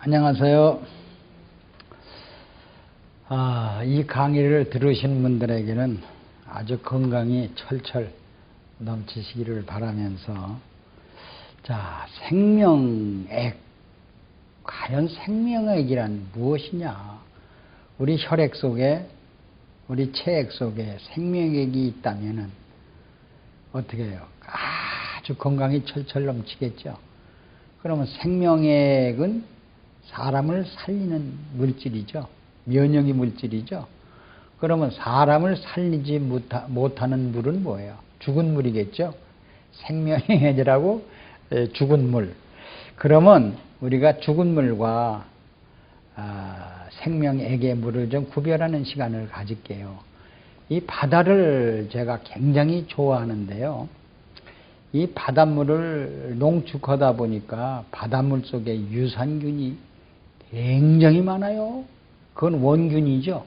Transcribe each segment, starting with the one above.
안녕하세요. 이 강의를 들으신 분들에게는 아주 건강이 철철 넘치시기를 바라면서, 생명액. 과연 생명액이란 무엇이냐? 우리 혈액 속에, 우리 체액 속에 생명액이 있다면은 어떻게 해요? 아주 건강이 철철 넘치겠죠? 그러면 생명액은 사람을 살리는 물질이죠. 면역이 물질이죠. 그러면 사람을 살리지 못하는 물은 뭐예요? 죽은 물이겠죠. 생명액이라고 죽은 물. 그러면 우리가 죽은 물과 생명액의 물을 좀 구별하는 시간을 가질게요. 이 바다를 제가 굉장히 좋아하는데요. 이 바닷물을 농축하다 보니까 바닷물 속에 유산균이 굉장히 많아요. 그건 원균이죠.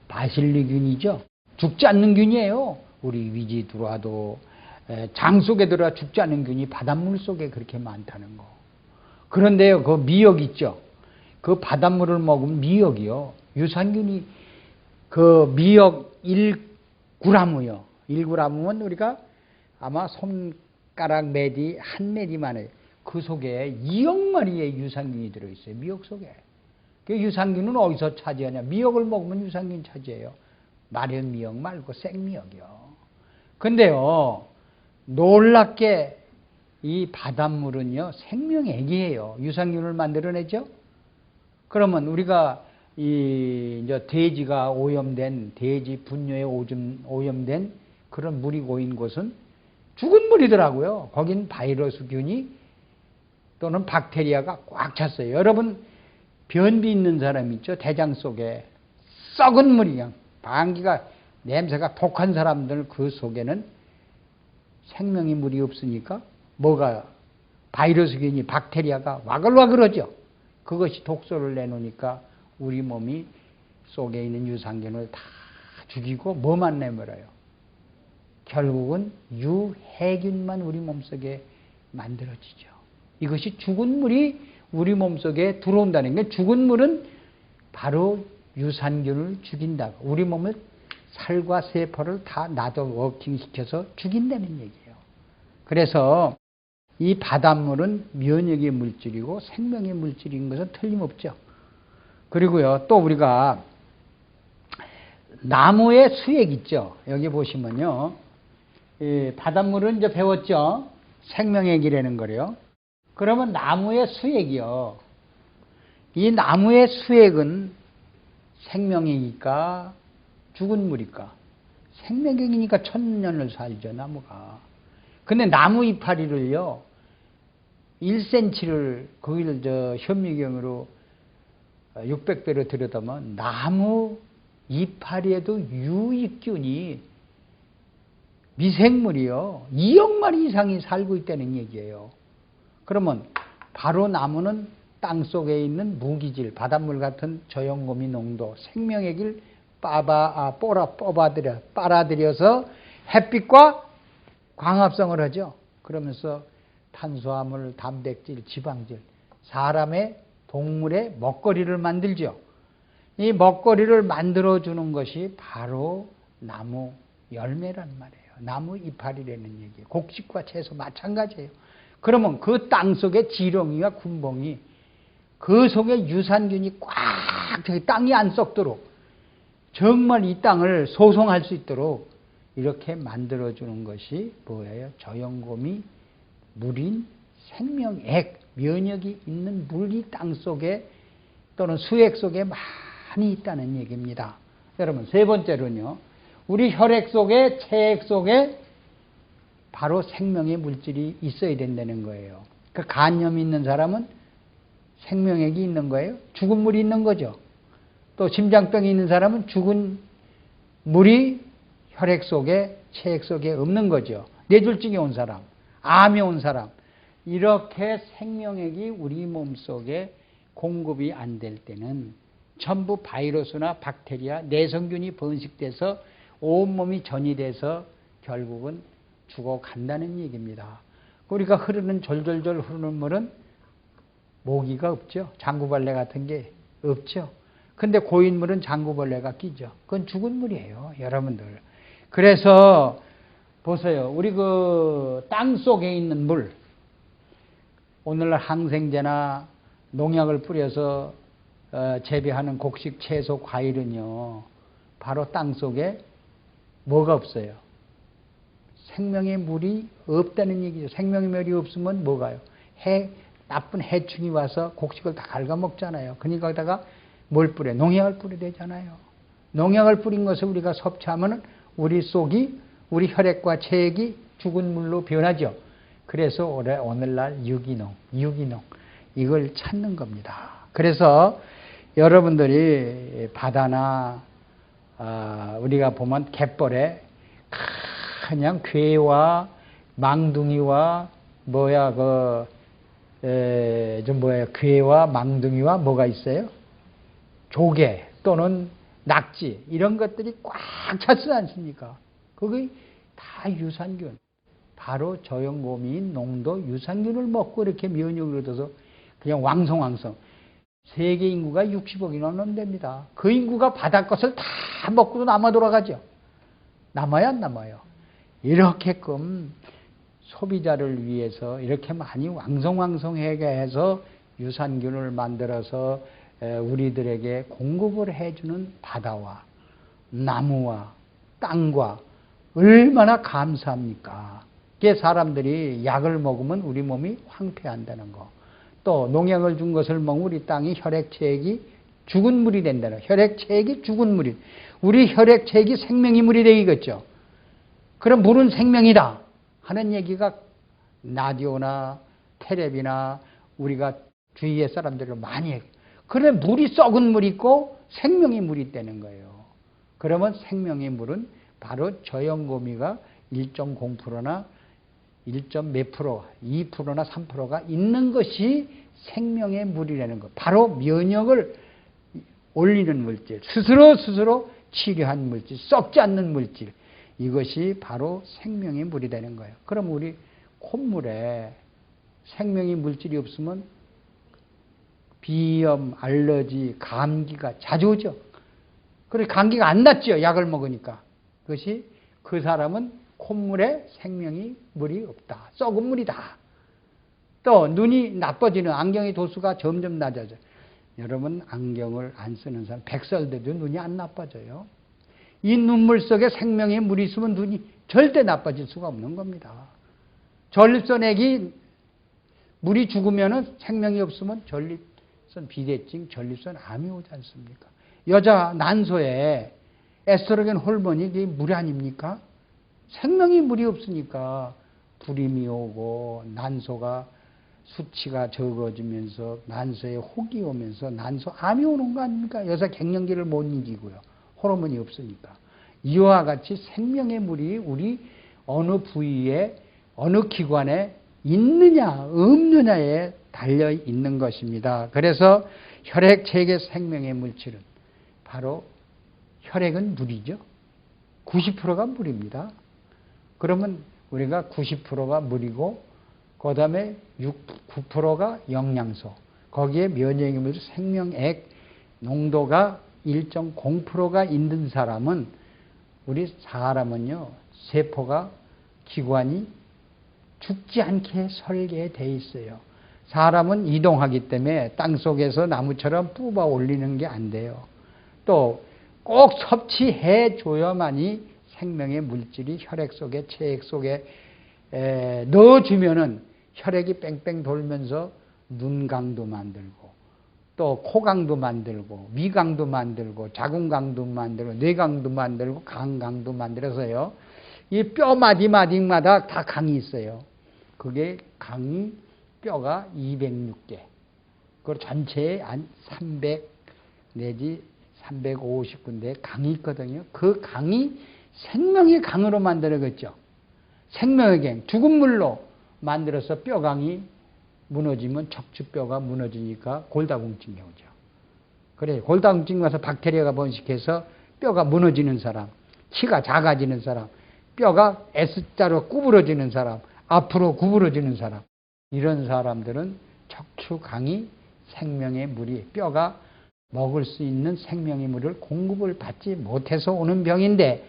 바실리균이죠. 죽지 않는 균이에요. 우리 위지 들어와도 장 속에 들어와 죽지 않는 균이 바닷물 속에 그렇게 많다는 거. 그런데요, 그 미역 있죠. 그 바닷물을 먹으면 미역이요. 유산균이 그 미역 1g이요. 1g은 우리가 아마 손가락 매디 한 매디만 해요. 그 속에 2억 마리의 유산균이 들어있어요. 미역 속에. 그 유산균은 어디서 차지하냐? 미역을 먹으면 유산균 차지해요. 마른 미역 말고 생미역이요. 근데요, 놀랍게 이 바닷물은요, 생명액이에요. 유산균을 만들어내죠? 그러면 우리가 이제 돼지가 오염된, 돼지 분뇨에 오염된 그런 물이 고인 곳은 죽은 물이더라고요. 거긴 바이러스균이 또는 박테리아가 꽉 찼어요. 여러분, 변비 있는 사람 있죠? 대장 속에 썩은 물이 그냥 방귀가 냄새가 독한 사람들 그 속에는 생명의 물이 없으니까 뭐가 바이러스균이 박테리아가 와글와글하죠. 그것이 독소를 내놓으니까 우리 몸이 속에 있는 유산균을 다 죽이고 뭐만 내버려요? 결국은 유해균만 우리 몸속에 만들어지죠. 이것이 죽은 물이 우리 몸속에 들어온다는 게, 죽은 물은 바로 유산균을 죽인다. 우리 몸을 살과 세포를 다 나도 워킹시켜서 죽인다는 얘기예요. 그래서 이 바닷물은 면역의 물질이고 생명의 물질인 것은 틀림없죠. 그리고요, 또 우리가 나무의 수액 있죠. 여기 보시면요, 바닷물은 이제 배웠죠. 생명액이라는 거래요. 그러면 나무의 수액이요. 이 나무의 수액은 생명액이니까 죽은 물일까? 생명액이니까 1000년을 살죠, 나무가. 근데 나무 이파리를요, 1cm를 거기를 현미경으로 600배로 들여다보면 나무 이파리에도 유익균이, 미생물이요, 2억 마리 이상이 살고 있다는 얘기예요. 그러면 바로 나무는 땅속에 있는 무기질, 바닷물 같은 저염고미 농도, 생명액을 빨아들여서 햇빛과 광합성을 하죠. 그러면서 탄수화물, 단백질, 지방질, 사람의, 동물의 먹거리를 만들죠. 이 먹거리를 만들어주는 것이 바로 나무 열매란 말이에요. 나무 이파리라는 얘기예요. 곡식과 채소 마찬가지예요. 그러면 그 땅 속에 지렁이와 군봉이, 그 속에 유산균이 꽉 땅이 안 썩도록, 정말 이 땅을 소송할 수 있도록 이렇게 만들어주는 것이 뭐예요? 저염고미 물인 생명액, 면역이 있는 물이 땅 속에 또는 수액 속에 많이 있다는 얘기입니다. 여러분, 세 번째로는요, 우리 혈액 속에, 체액 속에 바로 생명의 물질이 있어야 된다는 거예요. 그 간염이 있는 사람은 생명액이 있는 거예요. 죽은 물이 있는 거죠. 또 심장병이 있는 사람은 죽은 물이 혈액 속에, 체액 속에 없는 거죠. 뇌졸중이 온 사람, 암이 온 사람, 이렇게 생명액이 우리 몸속에 공급이 안 될 때는 전부 바이러스나 박테리아, 내성균이 번식돼서 온몸이 전이 돼서 결국은 죽어간다는 얘기입니다. 우리가 흐르는 졸졸졸 흐르는 물은 모기가 없죠. 장구벌레 같은 게 없죠. 근데 고인물은 장구벌레가 끼죠. 그건 죽은 물이에요, 여러분들. 그래서 보세요. 우리 그 땅 속에 있는 물, 오늘날 항생제나 농약을 뿌려서 재배하는 곡식, 채소, 과일은요, 바로 땅 속에 뭐가 없어요? 생명의 물이 없다는 얘기죠. 생명의 물이 없으면 뭐가요? 나쁜 해충이 와서 곡식을 다 갉아먹잖아요. 그러니까 거기다가 뭘 뿌려? 농약을 뿌려야 되잖아요. 농약을 뿌린 것을 우리가 섭취하면 우리 속이, 우리 혈액과 체액이 죽은 물로 변하죠. 그래서 오늘날 유기농 이걸 찾는 겁니다. 그래서 여러분들이 바다나 우리가 보면 갯벌에 그냥 괴와 망둥이와 괴와 망둥이와 뭐가 있어요? 조개 또는 낙지 이런 것들이 꽉 찼지 않습니까? 그게 다 유산균. 바로 저염고미인 농도 유산균을 먹고 이렇게 면역을 얻어서 그냥 왕성왕성. 세계 인구가 60억이나 넘습니다. 그 인구가 바다 것을 다 먹고도 남아 돌아가죠. 남아요, 안 남아요? 이렇게끔 소비자를 위해서 이렇게 많이 왕성왕성하게 해서 유산균을 만들어서 우리들에게 공급을 해주는 바다와 나무와 땅과 얼마나 감사합니까? 그게 사람들이 약을 먹으면 우리 몸이 황폐한다는 거. 또 농약을 준 것을 먹으면 우리 땅이 혈액체액이 죽은 물이 된다는 거. 혈액체액이 죽은 물이. 우리 혈액체액이 생명의 물이 되겠죠. 그럼 물은 생명이다 하는 얘기가 라디오나 텔레비나 우리가 주위의 사람들을 많이 해요. 그런데 물이 썩은 물이 있고 생명의 물이 있다는 거예요. 그러면 생명의 물은 바로 저염고미가 1.0%나 1.몇 프로, 2%나 3%가 있는 것이 생명의 물이라는 것. 바로 면역을 올리는 물질, 스스로 치료한 물질, 썩지 않는 물질. 이것이 바로 생명의 물이 되는 거예요. 그럼 우리 콧물에 생명의 물질이 없으면 비염, 알러지, 감기가 자주 오죠. 그래서 감기가 안 낫죠. 약을 먹으니까. 그것이 그 사람은 콧물에 생명의 물이 없다. 썩은 물이다. 또 눈이 나빠지는 안경의 도수가 점점 낮아져요. 여러분 안경을 안 쓰는 사람 100살 돼도 눈이 안 나빠져요. 이 눈물 속에 생명의 물이 있으면 눈이 절대 나빠질 수가 없는 겁니다. 전립선액이 물이 죽으면 생명이 없으면 전립선 비대증, 전립선 암이 오지 않습니까? 여자 난소에 에스트로겐 호르몬이 그게 물 아닙니까? 생명이 물이 없으니까 불임이 오고 난소가 수치가 적어지면서 난소에 혹이 오면서 난소암이 오는 거 아닙니까? 여자 갱년기를 못 이기고요. 호르몬이 없으니까. 이와 같이 생명의 물이 우리 어느 부위에 어느 기관에 있느냐 없느냐에 달려 있는 것입니다. 그래서 혈액체액의 생명의 물질은 바로 혈액은 물이죠. 90%가 물입니다. 그러면 우리가 90%가 물이고 그 다음에 9%가 영양소, 거기에 면역의 물, 생명액 농도가 1.0%가 있는 사람은 우리 사람은요 세포가 기관이 죽지 않게 설계되어 있어요. 사람은 이동하기 때문에 땅속에서 나무처럼 뽑아 올리는 게 안 돼요. 또 꼭 섭취해 줘야만이 생명의 물질이 혈액 속에 체액 속에 넣어주면은 혈액이 뺑뺑 돌면서 눈강도 만들고 또 코강도 만들고 위강도 만들고 자궁강도 만들고 뇌강도 만들고 간강도 만들어서요. 이 뼈 마디마디마다 다 강이 있어요. 그게 강이 뼈가 206개. 그 전체에 한 300 내지 350군데 강이 있거든요. 그 강이 생명의 강으로 만들어졌죠. 생명의 강, 죽은 물로 만들어서 뼈강이 무너지면 척추뼈가 무너지니까 골다공증이 오죠. 그래, 골다공증이 와서 박테리아가 번식해서 뼈가 무너지는 사람, 키가 작아지는 사람, 뼈가 S자로 구부러지는 사람, 앞으로 구부러지는 사람, 이런 사람들은 척추강이 생명의 물이 뼈가 먹을 수 있는 생명의 물을 공급을 받지 못해서 오는 병인데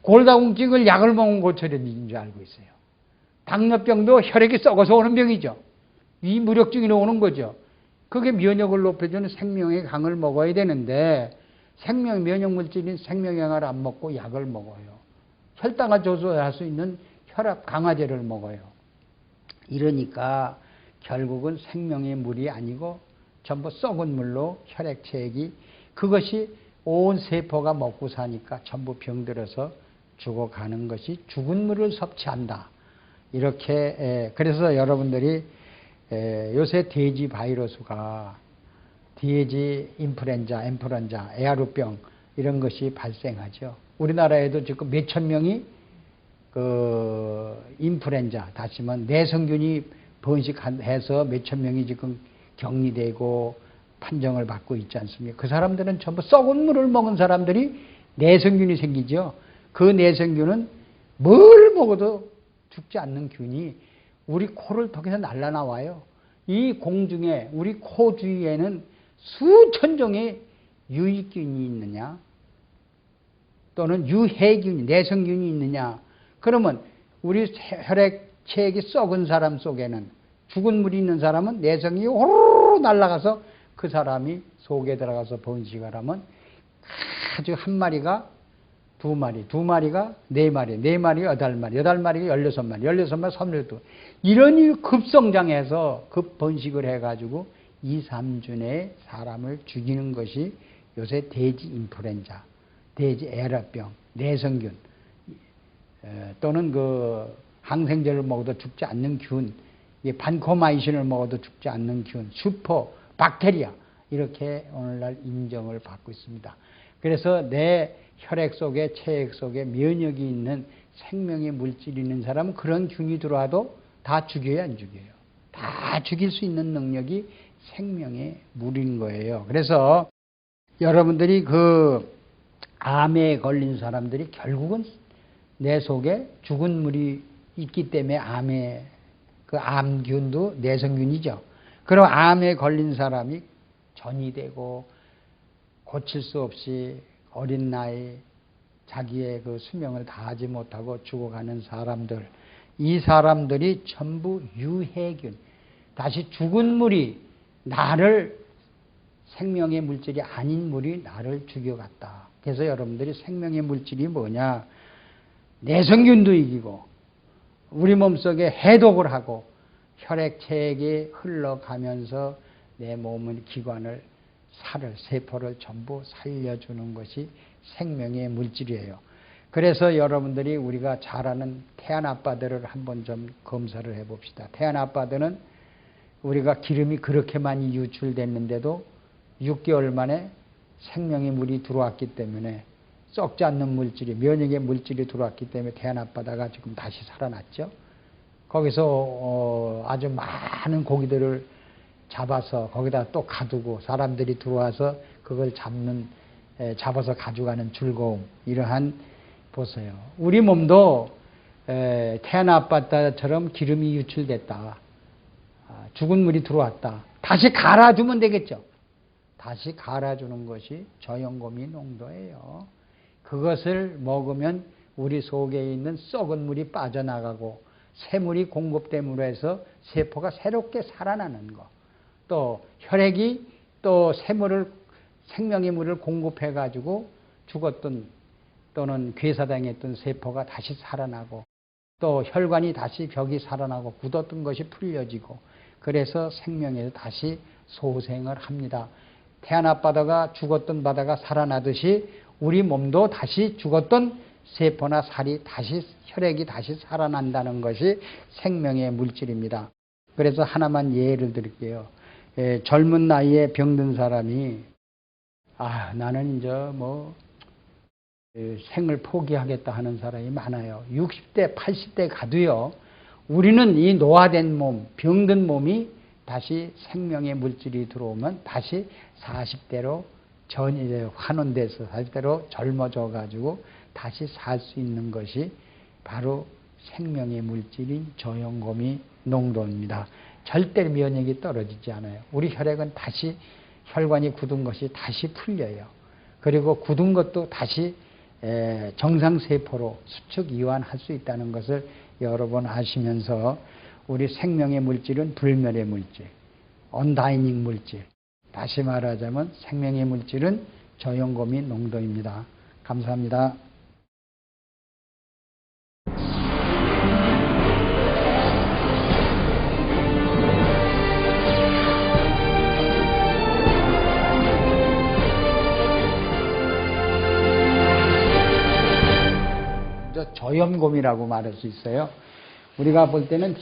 골다공증을 약을 먹으면 고쳐지는 줄 알고 있어요. 당뇨병도 혈액이 썩어서 오는 병이죠. 이 무력증으로 오는 거죠. 그게 면역을 높여주는 생명의 강을 먹어야 되는데 생명 면역물질인 생명의 강을 안 먹고 약을 먹어요. 혈당을 조절할 수 있는 혈압 강화제를 먹어요. 이러니까 결국은 생명의 물이 아니고 전부 썩은 물로 혈액체액이 그것이 온 세포가 먹고 사니까 전부 병들어서 죽어가는 것이 죽은 물을 섭취한다. 이렇게 그래서 여러분들이 요새 돼지 바이러스가 돼지 인플루엔자, 에아로병 이런 것이 발생하죠. 우리나라에도 지금 몇천 명이 그 인플루엔자 다시 말하면 내성균이 번식해서 몇천 명이 지금 격리되고 판정을 받고 있지 않습니까? 그 사람들은 전부 썩은 물을 먹은 사람들이 내성균이 생기죠. 그 내성균은 뭘 먹어도 죽지 않는 균이 우리 코를 통해서 날아나와요. 이 공중에 우리 코 주위에는 수천 종의 유익균이 있느냐 또는 유해균이 내성균이 있느냐 그러면 우리 혈액체액이 썩은 사람 속에는 죽은 물이 있는 사람은 내성이 호로로 날아가서 그 사람이 속에 들어가서 번식을 하면 아주 한 마리가 두 마리, 두 마리가 네 마리, 네 마리가 여덟 마리, 여덟 마리가 16마리, 16마리 32. 이런 급성장해서 급번식을 해가지고 2, 3주 내에 사람을 죽이는 것이 요새 돼지 인플루엔자, 돼지 에라병, 내성균 또는 그 항생제를 먹어도 죽지 않는 균, 반코마이신을 먹어도 죽지 않는 균, 슈퍼 박테리아 이렇게 오늘날 인정을 받고 있습니다. 그래서 내 혈액 속에 체액 속에 면역이 있는 생명의 물질이 있는 사람은 그런 균이 들어와도 다 죽여요, 안 죽여요? 다 죽일 수 있는 능력이 생명의 물인 거예요. 그래서 여러분들이 그 암에 걸린 사람들이 결국은 내 속에 죽은 물이 있기 때문에 암에 그 암균도 내성균이죠. 그럼 암에 걸린 사람이 전이 되고 고칠 수 없이 어린 나이 자기의 그 수명을 다하지 못하고 죽어가는 사람들, 이 사람들이 전부 유해균, 다시 죽은 물이 나를 생명의 물질이 아닌 물이 나를 죽여갔다. 그래서 여러분들이 생명의 물질이 뭐냐? 내성균도 이기고 우리 몸속에 해독을 하고 혈액체액이 흘러가면서 내 몸의 기관을 살을, 세포를 전부 살려주는 것이 생명의 물질이에요. 그래서 여러분들이 우리가 잘 아는 태안 아빠들을 한번 좀 검사를 해봅시다. 태안 아빠들은 우리가 기름이 그렇게 많이 유출됐는데도 6개월 만에 생명의 물이 들어왔기 때문에 썩지 않는 물질이, 면역의 물질이 들어왔기 때문에 태안 앞바다가 지금 다시 살아났죠. 거기서 아주 많은 고기들을 잡아서 거기다 또 가두고 사람들이 들어와서 그걸 잡아서 가져가는 즐거움, 이러한 보세요. 우리 몸도 태안 앞바다처럼 기름이 유출됐다. 죽은 물이 들어왔다. 다시 갈아주면 되겠죠. 다시 갈아주는 것이 저염고미 농도예요. 그것을 먹으면 우리 속에 있는 썩은 물이 빠져나가고 새물이 공급됨으로 해서 세포가 새롭게 살아나는 것. 또 혈액이 또 새물을, 생명의 물을 공급해 가지고 죽었던 또는 괴사당했던 세포가 다시 살아나고 또 혈관이 다시 벽이 살아나고 굳었던 것이 풀려지고 그래서 생명에서 다시 소생을 합니다. 태안 앞바다가 죽었던 바다가 살아나듯이 우리 몸도 다시 죽었던 세포나 살이 다시, 혈액이 다시 살아난다는 것이 생명의 물질입니다. 그래서 하나만 예를 드릴게요. 젊은 나이에 병든 사람이 나는 이제 생을 포기하겠다 하는 사람이 많아요. 60대, 80대 가도요. 우리는 이 노화된 몸, 병든 몸이 다시 생명의 물질이 들어오면 다시 40대로 환원돼서 40대로 젊어져 가지고 다시 살 수 있는 것이 바로 생명의 물질인 저염고미 농도입니다. 절대 면역이 떨어지지 않아요. 우리 혈액은 다시 혈관이 굳은 것이 다시 풀려요. 그리고 굳은 것도 다시 정상세포로 수축 이완할 수 있다는 것을 여러 번 아시면서 우리 생명의 물질은 불멸의 물질, 언다이닝 물질, 다시 말하자면 생명의 물질은 저염고미 농도입니다. 감사합니다. 저염곰이라고 말할 수 있어요. 우리가 볼 때는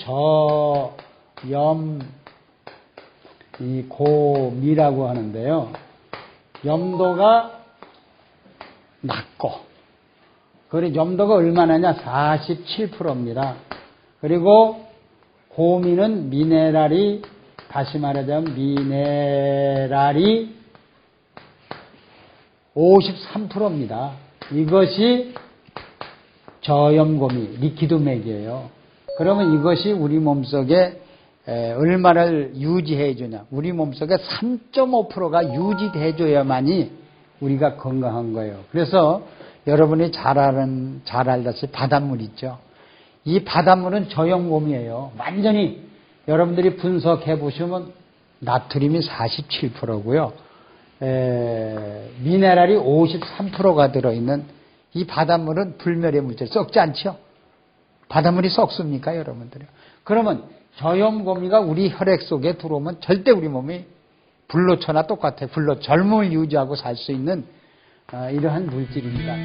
고미라고 하는데요. 염도가 낮고, 그리고 염도가 얼마나냐? 47%입니다. 그리고 고미는 미네랄이, 다시 말하자면 미네랄이 53%입니다. 이것이 저염고미, 리퀴드맥이에요. 그러면 이것이 우리 몸속에 얼마를 유지해 주냐. 우리 몸속에 3.5%가 유지해 줘야만이 우리가 건강한 거예요. 그래서 여러분이 잘 알다시피 바닷물 있죠. 이 바닷물은 저염고미예요. 완전히 여러분들이 분석해 보시면 나트륨이 47%고요. 미네랄이 53%가 들어있는 이 바닷물은 불멸의 물질, 썩지 않죠? 바닷물이 썩습니까, 여러분들이? 그러면 저염고미가 우리 혈액 속에 들어오면 절대 우리 몸이 불로초나 똑같아요. 젊음을 유지하고 살 수 있는 이러한 물질입니다.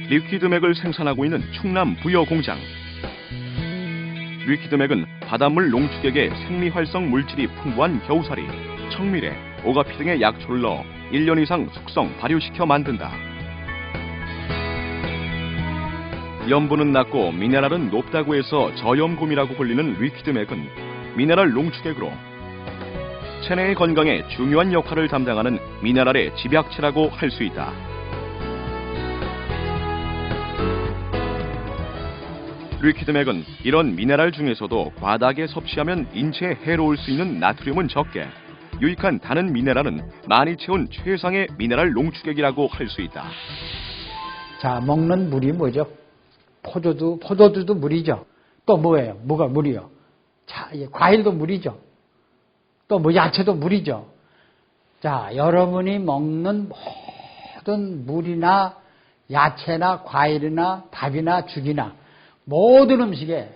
리퀴드맥을 생산하고 있는 충남 부여공장. 리퀴드맥은 바닷물 농축액에 생리활성 물질이 풍부한 겨우살이, 청미래, 오가피 등의 약초를 넣어 1년 이상 숙성, 발효시켜 만든다. 염분은 낮고 미네랄은 높다고 해서 저염곰이라고 불리는 리퀴드맥은 미네랄 농축액으로 체내의 건강에 중요한 역할을 담당하는 미네랄의 집약체라고 할 수 있다. 리퀴드맥은 이런 미네랄 중에서도 과다하게 섭취하면 인체에 해로울 수 있는 나트륨은 적게, 유익한 다른 미네랄은 많이 채운 최상의 미네랄 농축액이라고 할 수 있다. 자, 먹는 물이 뭐죠? 포도주도 물이죠. 또 뭐예요? 뭐가 물이요? 자, 과일도 물이죠. 또 뭐 야채도 물이죠. 자, 여러분이 먹는 모든 물이나 야채나 과일이나 밥이나 죽이나 모든 음식에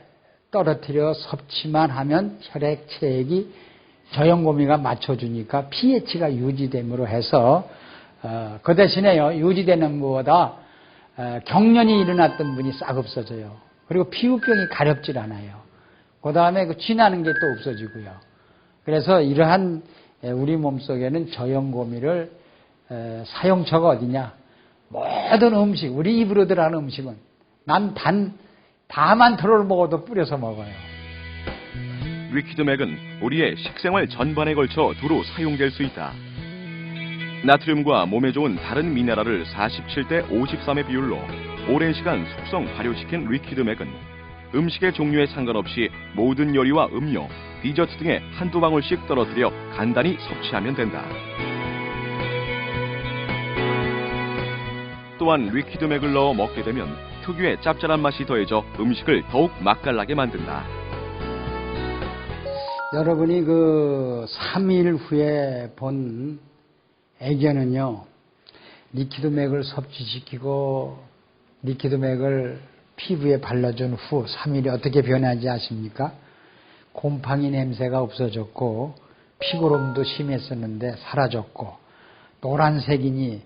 떨어뜨려 섭취만 하면 혈액 체액이 저염고미가 맞춰주니까 pH가 유지됨으로 해서 그 대신에요, 유지되는 것보다 경련이 일어났던 분이 싹 없어져요. 그리고 피부병이 가렵질 않아요. 그 다음에 쥐나는 게 또 없어지고요. 그래서 이러한 우리 몸속에는 저염고미를 사용처가 어디냐? 모든 음식, 우리 입으로 들어가는 음식은 난 다만 털을 먹어도 뿌려서 먹어요. 리퀴드맥은 우리의 식생활 전반에 걸쳐 두루 사용될 수 있다. 나트륨과 몸에 좋은 다른 미네랄을 47대 53의 비율로 오랜 시간 숙성 발효시킨 리퀴드맥은 음식의 종류에 상관없이 모든 요리와 음료, 디저트 등에 한두 방울씩 떨어뜨려 간단히 섭취하면 된다. 또한 리퀴드맥을 넣어 먹게 되면 특유의 짭짤한 맛이 더해져 음식을 더욱 맛깔나게 만든다. 여러분이 3일 후에 본 애견은요, 리퀴드맥을 섭취시키고 리퀴드맥을 피부에 발라준 후 3일이 어떻게 변하지 아십니까? 곰팡이 냄새가 없어졌고 피고름도 심했었는데 사라졌고 노란색이니